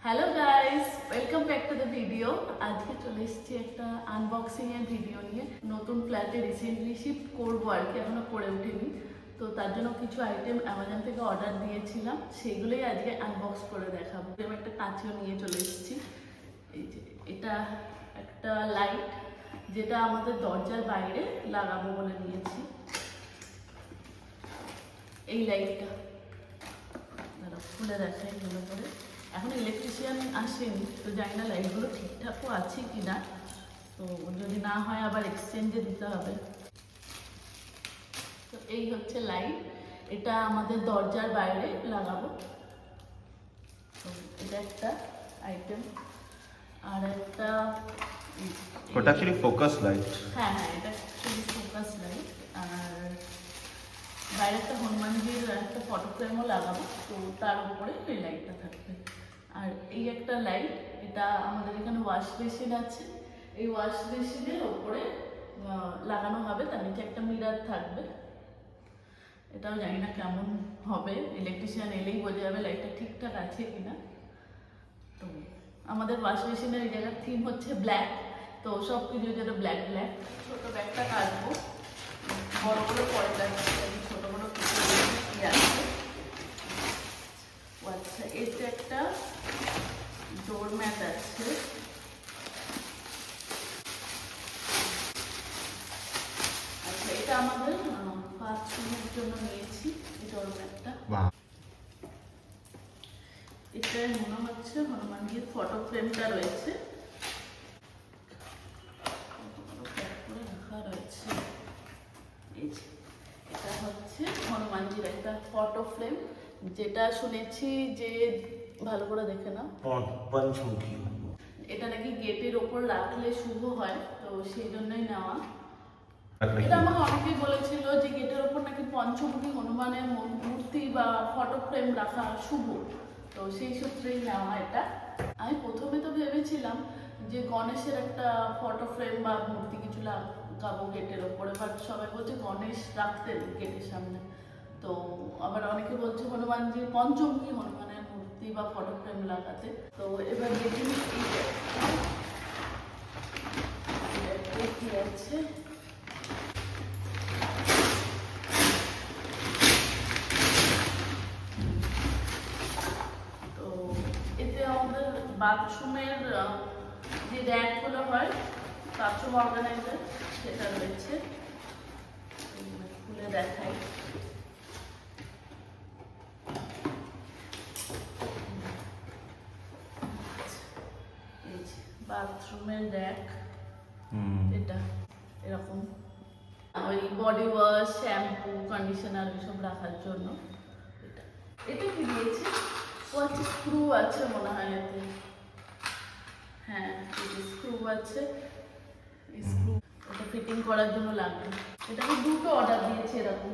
Hello guys, welcome back to the video. আজকে চলে এসেছি একটা আনবক্সিং এর ভিডিও নিয়ে। নতুন ফ্ল্যাটে রিসেন্টলি শিফট করবো আর কি, এখনো করে ওঠেনি। তো তার জন্য কিছু আইটেম অ্যামাজন থেকে অর্ডার দিয়েছিলাম, সেগুলোই আজকে আনবক্স করে দেখাবো। আমি একটা কাঁচিও নিয়ে চলে এসেছি। এই যে এটা একটা লাইট, যেটা আমাদের দরজার বাইরে লাগাবো বলে নিয়েছি। এই লাইটটা খুলে দেখাই ভালো করে। এখন ইলেকট্রিশিয়ান আসেনি, তো জানি না লাইটগুলো ঠিকঠাকও আছে কি না। তো যদি না হয় আবার এক্সচেঞ্জে দিতে হবে। তো এই হচ্ছে লাইট, এটা আমাদের দরজার বাইরে লাগাবো। তো এটা একটা আইটেম। আর একটা ওটা অ্যাকচুয়ালি ফোকাস লাইট। হ্যাঁ, এটা অ্যাকচুয়ালি ফোকাস লাইট। আর বাইরে একটা হনুমানজির একটা ফটো ফ্রেমও লাগাবো, তো তার উপরে এই লাইটটা থাকবে। আর এই একটা লাইট, এটা আমাদের এখানে ওয়াশ বেসিন আছে, এই ওয়াশ বেসিনের ওপরে লাগানো হবে। তার নিচে একটা মিরার থাকবে। এটাও জানি না কেমন হবে, ইলেকট্রিশিয়ান এলেই বোঝা যাবে লাইটটা ঠিকঠাক আছে কিনা। তো আমাদের ওয়াশ বেসিনের এই জায়গার থিম হচ্ছে ব্ল্যাক, তো সব কিছু যেটা ব্ল্যাক ব্ল্যাক। ছোটো ব্যাগটা কাটবো, বড় বড় পরে লাগছে, ছোট বড় কিছু আছে। আচ্ছা, এতে একটা ডোর ম্যাট আছে। আচ্ছা, এটা আমাদের বাথরুমের জন্য নিয়েছি এই ডোর ম্যাটটা। এটায় মনে হচ্ছে হনুমানজির ফটো ফ্রেমটা রয়েছে, রাখা রয়েছে। এই যে এটা হচ্ছে হনুমানজির একটা ফটো ফ্রেম, যেটা শুনেছি যে ভালো করে দেখে না, পঞ্চমুখী। এটা নাকি গেটের ওপর রাখলে শুভ হয়, তো সেই জন্যই নেওয়া। এটা আমাকে অনেকেই বলেছিল যে গেটের ওপর নাকি পঞ্চমুখী হনুমানের মূর্তি বা ফটো ফ্রেম রাখা শুভ, তো সেই সূত্রেই নেওয়া এটা। আমি প্রথমে তো ভেবেছিলাম যে গণেশের একটা ফটো ফ্রেম বা মূর্তি কিছু লাগাবো গেটের ওপরে, বাট সবাই বলছে গণেশ রাখতে গেটের সামনে। তো আবার অনেকে বলছে হনুমানজি পঞ্চমুখী হনুমানের মূর্তি বা ফটো ফ্রেম লাগাতে। তো এবার দেখি কি আছে। তো এতে আমাদের বাথরুমের যে র্যাকগুলো হয়, বাথরুম অর্গানাইজার, সেটা রয়েছে। খুলে দেখাই। বাথরুমের র্যাক, এটা এরকম ওই বডি ওয়াশ, শ্যাম্পু, কন্ডিশনার এসব রাখার জন্য। এটা কি দিয়েছে? ও আচ্ছা, স্ক্রু আছে মনে হয় এতে। হ্যাঁ, স্ক্রু আছে। স্ক্রু এটা ফিটিং করার জন্য লাগবে। এটা আমি দুটো অর্ডার দিয়েছি এরকম।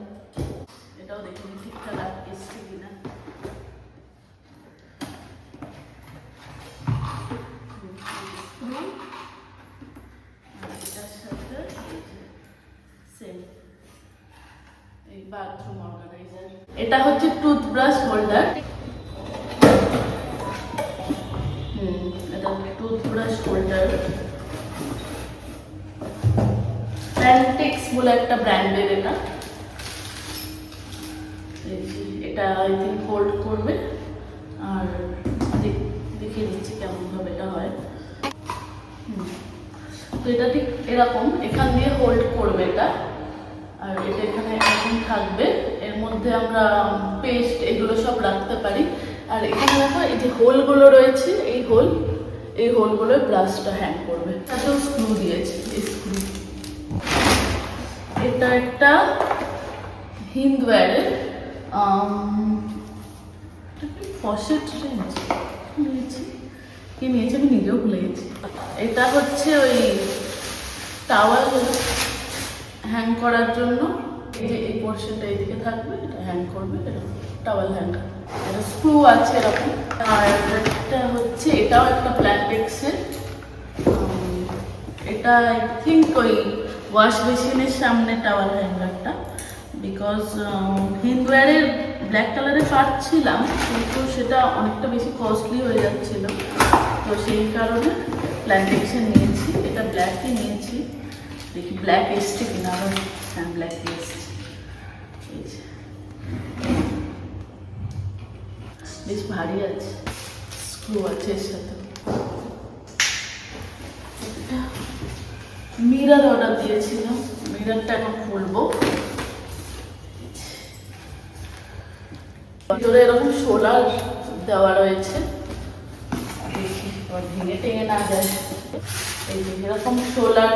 এটাও দেখুন ঠিকঠাক এসছে কিনা। এটার সাথে সেম এই বাথরুম অর্গানাইজার। এটা হচ্ছে টুথব্রাশ হোল্ডার। এটা টুথব্রাশ হোল্ডার, প্যান্টেক্স বলে একটা ব্র্যান্ডের। এটা আই থিঙ্ক হোল্ড করবে। আর দেখিয়ে দিচ্ছি কেমন ভাবে এটা হয়। তো এটা ঠিক এরকম, এখান দিয়ে হোল্ড করবে এটা। আর এটা এখানে এরকম থাকবে, এর মধ্যে আমরা পেস্ট এগুলো সব রাখতে পারি। আর এখানে দেখো এই যে হোলগুলো রয়েছে, এই হোলগুলো ব্রাশটা হ্যাং করবে। তাতেও স্ক্রু দিয়েছে, এই স্ক্রু। এটা একটা হিন্দওয়্যারের ফসেট রেঞ্জ নিয়েছি, কি নিয়েছি আমি নিজেও ভুলে গেছি। এটা হচ্ছে ওই টাওয়াল হ্যাং করার জন্য। এই যে এই পোর্শনটা এইদিকে থাকবে, এটা হ্যাং করবে, এটা টাওয়াল হ্যাঙ্গার। এটা স্ক্রু আছে এরকম। আর এটা হচ্ছে, এটাও একটা প্ল্যান্টেক্সের। এটা আই থিঙ্ক ওই ওয়াশ বেসিনের সামনে টাওয়াল হ্যাঙ্গারটা, বিকজ হিন্দওয়্যারের ব্ল্যাক কালারের পাচ্ছিলাম, কিন্তু সেটা অনেকটা বেশি কস্টলি হয়ে যাচ্ছিল, তো সেই কারণে প্ল্যান্টেশন নিয়েছি। এটা ব্ল্যাকই নিয়েছি, দেখি ব্ল্যাক এসছে কিনা। আবার হ্যাঁ, ব্ল্যাক এসছে। এই যে বেশ ভারী আছে, স্ক্রু আছে এর সাথে। মিরর অর্ডার দিয়েছিলাম, মিররটা এখন খুলবো। ভিতরে এরকম সোলার দেওয়া রয়েছে, দেখি ভেঙে টেঙে না যায়। এই যে এরকম সোলার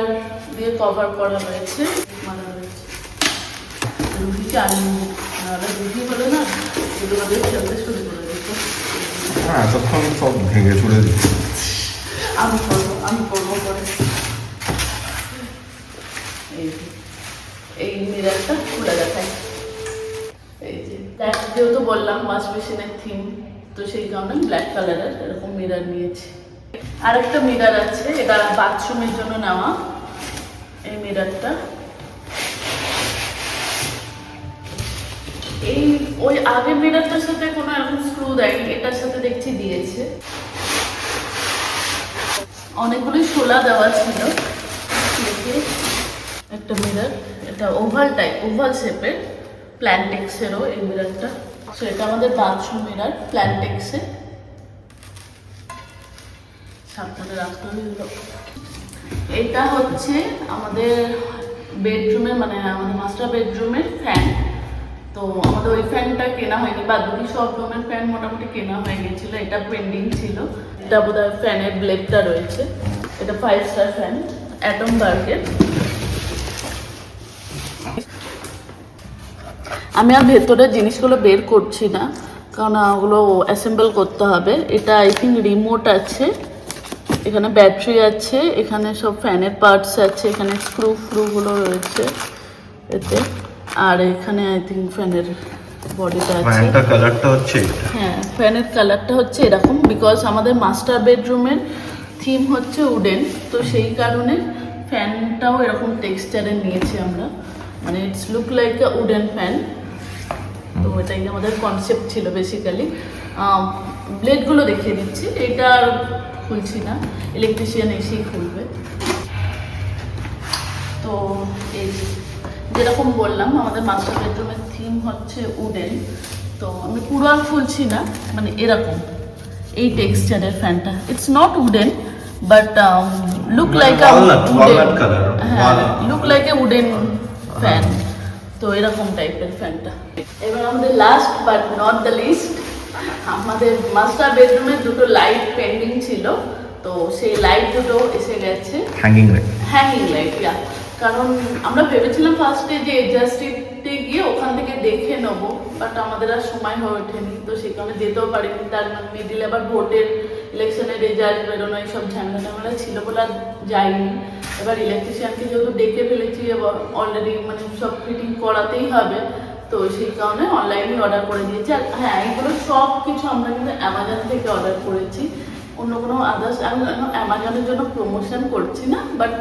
দিয়ে কভার করা রয়েছে, রুটিটা আনি নাহলে রুটি হলে না এগুলো দিয়ে খেলতে শুরু করে দিত। হ্যাঁ, এতক্ষণ সব ভেঙে চুড়ে দিচ্ছে। আমি করবো করে। এই মিররটা খুলে দেখায়। এই যে যেহেতু বললাম ওয়াশ মেশিনের থিম, তো সেই কারণে ব্ল্যাক কালারের এরকম মিরর নিয়েছি। আরেকটা মিরর আছে, এটা বাথরুমের জন্য নেওয়া। এই মিররটা ওই আগের মিররটার সাথে কোনো এরকম স্ক্রু দেয়নি, এটার সাথে দেখছি দিয়েছে। অনেকগুলি শোলা দেওয়া ছিল। একটা মিরর, এটা ওভাল শেপের, প্ল্যান্টেক্সেরও এই মিররটা। সো এটা আমাদের বাথরুম মিরর, প্ল্যান্টেক্সের। সাবধানে রাখতে হবে। এটা হচ্ছে আমাদের বেডরুমের, মানে আমাদের মাস্টার বেডরুমের ফ্যান। তো আমাদের ওই ফ্যানটা কেনা হয়নি, বা দুটি সব রুমের ফ্যান মোটামুটি কেনা হয়ে গেছিল, এটা পেন্ডিং ছিল। এটা বোধহয় ফ্যানের ব্লেডটা রয়েছে। এটা 5 স্টার ফ্যান, অ্যাটমবার্গের। আমি আর ভেতরের জিনিসগুলো বের করছি না, কারণ ওগুলো অ্যাসেম্বল করতে হবে। এটা আই থিঙ্ক রিমোট আছে, এখানে ব্যাটারি আছে, এখানে সব ফ্যানের পার্টস আছে, এখানে স্ক্রুগুলো রয়েছে এতে। আর এখানে আই থিঙ্ক ফ্যানের বডিটা আছে। ফ্যানটার কালারটা হচ্ছে, হ্যাঁ, ফ্যানের কালারটা হচ্ছে এরকম, বিকজ আমাদের মাস্টার বেডরুমের থিম হচ্ছে উডেন, তো সেই কারণে ফ্যানটাও এরকম টেক্সচারের নিয়েছি আমরা, মানে it's look like a wooden fan. তো এটাই আমাদের কনসেপ্ট ছিল বেসিক্যালি। ব্লেডগুলো দেখিয়ে দিচ্ছি, এটা খুলছি না, ইলেকট্রিশিয়ান এসেই খুলবে। তো এই যেরকম বললাম আমাদের মাস্টার বেডরুমের থিম হচ্ছে উডেন, তো আমি পুরো আর খুলছি না, মানে এরকম এই টেক্সচারের ফ্যানটা। It's not wooden but look like a wooden, হ্যাঁ look like a wooden fan. তো এরকম টাইপের ফ্যানটা। এবার আমাদের last but not the least, আমাদের মাস্টার বেডরুমে দুটো লাইট পেন্ডিং ছিল, তো সেই লাইট দুটো এসে গেছে। হ্যাঙ্গিং লাইট, কারণ আমরা ভেবেছিলাম ফার্স্টে যে এডজাস্টিতে গিয়ে ওখান থেকে দেখে নেবো, বাট আমাদের আর সময় হয়ে ওঠেনি, তো সেই কারণে যেতেও পারিনি। তার মিডিলে আবার ভোটের, ইলেকশনের রেজাল্ট বেরোনো এইসব ঝামেলা ছিল বলে আর যাইনি। এবার ইলেকট্রিশিয়ানকে যেহেতু ডেকে ফেলেছি, অলরেডি মানে সব ফিটিং করাতেই হবে, তো সেই কারণে অনলাইনে অর্ডার করে দিয়েছি। আর হ্যাঁ, এইগুলো সব কিছু আমরা কিন্তু অ্যামাজন থেকে অর্ডার করেছি, অন্য কোনো আদার্স। আমি অ্যামাজনের জন্য প্রমোশন করছি না, বাট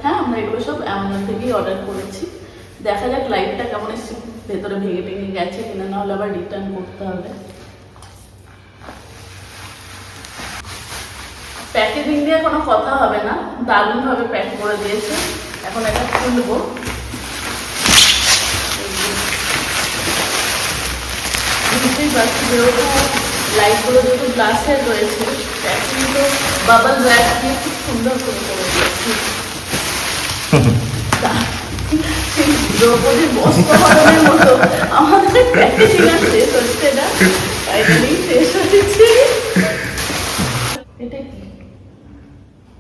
হ্যাঁ আমরা এগুলো সব অ্যামাজন থেকেই অর্ডার করেছি। দেখা যাক লাইটটা কেমন এসছে, ভেতরে ভেঙে গেছে কিনা, নাহলে আবার রিটার্ন করতে হবে। প্যাকেজিং দিয়ে কোনো কথা হবে না, দারুণভাবে প্যাক করে দিয়েছে। এখন এটা খুলবো। বুঝতেই পারছি যেহেতু লাইটগুলো যেহেতু গ্লাসের রয়েছে, প্যাকিং তো বাবল র্যাপ দিয়ে খুব সুন্দর করে দিয়েছি। দ্রৌপদীর বস্ত্রহরণের মতো আমাদের প্যাকেজিং আর শেষ হচ্ছে না, ফাইনালি শেষ হয়েছে। এটা কি?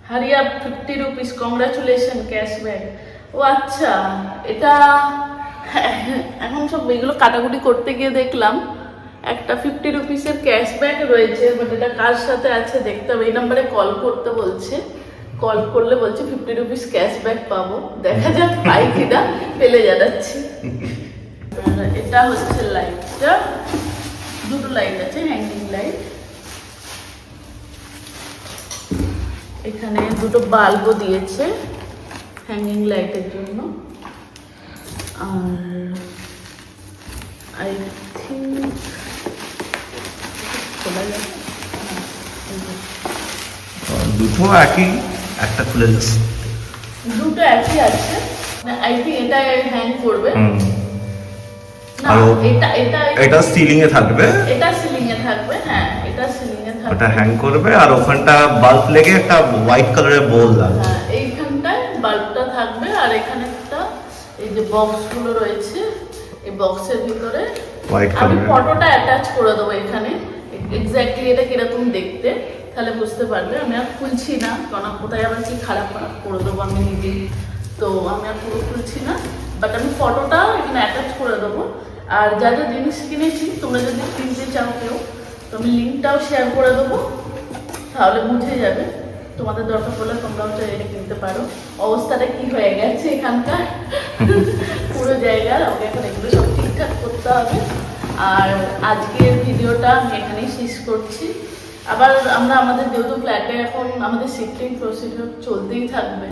Hurry up 50 rupees, congratulation, cashback. ও আচ্ছা, এটা এখন সব এগুলো কাটাকুটি করতে গিয়ে দেখলাম একটা 50 রুপিসের ক্যাশব্যাক রয়েছে, বাট এটা কার সাথে আছে দেখতে হবে। এই নাম্বারে কল করতে বলছে, কল করলে বলছে 50 রুপিস ক্যাশব্যাক পাবো। দেখা যাক পাই কিনা, পেলে জানাচ্ছি। এটা হচ্ছে লাইটটা, দুটো লাইট আছে, হ্যাঙ্গিং লাইট। এখানে দুটো বাল্বও দিয়েছে হ্যাঙ্গিং লাইটের জন্য। আর আই খোলা যাবে? দুটো একই, একটা খুলে যাচ্ছে। দুটো একই আছে, আই থিঙ্ক এটা হ্যাং করবে না, আর এটা সিলিং এ থাকবে, এটা সিলিং এ থাকবে। হ্যাঁ, এটা সিলিং এ থাকবে, ওটা হ্যাং করবে। আর ওখানটা বাল্ব লেগে একটা হোয়াইট কালারের বোল লাগবে। হ্যাঁ, এইখানটায় বাল্বটা থাকবে। আর এখানে একটা এই যে বক্সগুলো রয়েছে, এই বক্সের ভিতরে হোয়াইট আমি কালারের ফটোটা অ্যাটাচ করে দেবো এখানে, এক্স্যাক্টলি এটা কিরকম দেখতে, তাহলে বুঝতে পারবে। আমি আর খুলছি না, কারণ কোথায় আবার কি খারাপ খারাপ করে দেবো আমি নিজেই, তো আমি আর পুরো খুলছি না, বাট আমি ফটোটা এখানে অ্যাটাচ করে দেবো। আর যা যা জিনিস কিনেছি তোমরা যদি কিনতে চাও কেউ, তো আমি লিঙ্কটাও শেয়ার করে দেবো, তাহলে বুঝে যাবে। তোমাদের দরকার পড়লে তোমরাও এটা কিনতে পারো। অবস্থাটা কি হয়ে গেছে এখানকার পুরো জায়গা, আমাকে এখন এগুলো সব ঠিকঠাক করতে হবে। আর আজকের ভিডিওটা আমি এখানেই শেষ করছি। আবার আমরা আমাদের যেহেতু ফ্ল্যাটে এখন আমাদের শিফটিং প্রসিডিউর চলতেই থাকবে,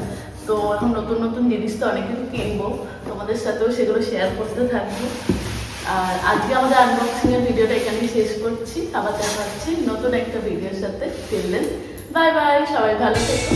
তো এখন নতুন নতুন জিনিস তো অনেক কিছু কিনবো, তোমাদের সাথেও সেগুলো শেয়ার করতে থাকবো। আর আজকে আমাদের আনবক্সিং এর ভিডিওটা এখানেই শেষ করছি। আবার দেখা হচ্ছে নতুন একটা ভিডিওর সাথে। টিল দেন বাই বাই, সবাই ভালো থেকো।